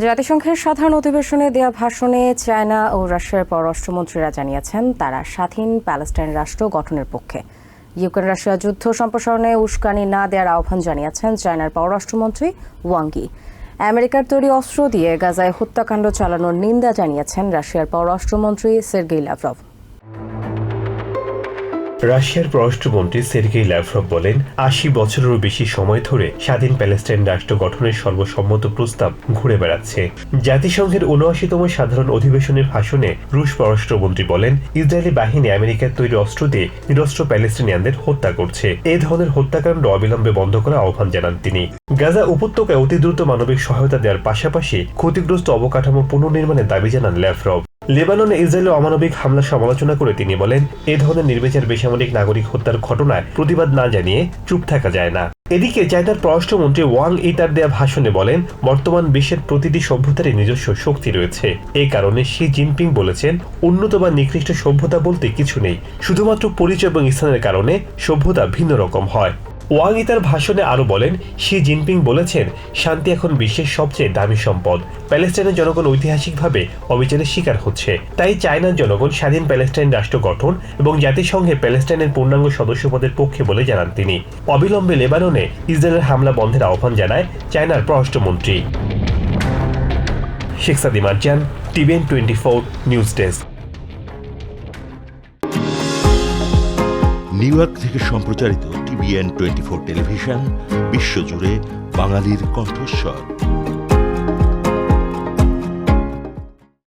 জাতিসংঘের সাধারণ অধিবেশনে দেয়া ভাষণে চায়না ও রাশিয়ার পররাষ্ট্রমন্ত্রীরা জানিয়েছেন তারা স্বাধীন প্যালেস্টাইন রাষ্ট্র গঠনের পক্ষে। ইউক্রেন রাশিয়া যুদ্ধ সম্প্রসারণে উস্কানি না দেওয়ার আহ্বান জানিয়েছেন চায়নার পররাষ্ট্রমন্ত্রী ওয়াং ই। আমেরিকার তৈরি অস্ত্র দিয়ে গাজায় হত্যাকাণ্ড চালানোর নিন্দা জানিয়েছেন রাশিয়ার পররাষ্ট্রমন্ত্রী সের্গেই ল্যাভরভ। রাশিয়ার পররাষ্ট্রমন্ত্রী সের্গেই ল্যাভরভ বলেন, ৮০ বছরেরও বেশি সময় ধরে স্বাধীন প্যালেস্টাইন রাষ্ট্র গঠনের সর্বসম্মত প্রস্তাব ঘুরে বেড়াচ্ছে। জাতিসংঘের ৭৯তম সাধারণ অধিবেশনের ভাষণে রুশ পররাষ্ট্রমন্ত্রী বলেন, ইসরায়েলি বাহিনী আমেরিকার তৈরি অস্ত্র দিয়ে নিরস্ত্র প্যালেস্টাইনিয়ানদের হত্যা করছে। এই ধরনের হত্যাকাণ্ড অবিলম্বে বন্ধ করার আহ্বান জানান তিনি। গাজা উপত্যকায় অতি দ্রুত মানবিক সহায়তা দেওয়ার পাশাপাশি ক্ষতিগ্রস্ত অবকাঠামো পুনর্নির্মাণের দাবি জানান ল্যাভরভ। লেবাননে ইসরায়েলের অমানবিক হামলার সমালোচনা করে তিনি বলেন, এ ধরনের নির্বিচার বেসামরিক নাগরিক হত্যার ঘটনায় প্রতিবাদ না জানিয়ে চুপ থাকা যায় না। এদিকে চায়নার পররাষ্ট্রমন্ত্রী ওয়াং ই তার দেয়া ভাষণে বলেন, বর্তমান বিশ্বের প্রতিটি সভ্যতারই নিজস্ব শক্তি রয়েছে। এই কারণে শি জিনপিং বলেছেন, উন্নত বা নিকৃষ্ট সভ্যতা বলতে কিছু নেই, শুধুমাত্র পরিচয় এবং স্থানের কারণে সভ্যতা ভিন্ন রকম হয়। ওয়াং ই তার ভাষণে আরো বলেন, শি জিনপিং বলেছেন, শান্তি এখন বিশ্বের সবচেয়ে দামি সম্পদ। প্যালেস্টাইনের জনগণ ঐতিহাসিকভাবে অবিচারের শিকার হচ্ছে। তাই চায়নার জনগণ স্বাধীন প্যালেস্টাইন রাষ্ট্র গঠন এবং জাতিসংঘে প্যালেস্টাইনের পূর্ণাঙ্গ সদস্যপদের পক্ষে বলে জানান তিনি। অবিলম্বে লেবাননে ইসরায়েলের হামলা বন্ধের আহ্বান জানায় চায়নার পররাষ্ট্রমন্ত্রী। শেখ সাদি Marjan, TVN 24 news desk. New York থেকে সম্প্রচারিত টিভিএন 24 টেলিভিশন বিশ্বজুড়ে বাঙালির কণ্ঠস্বর।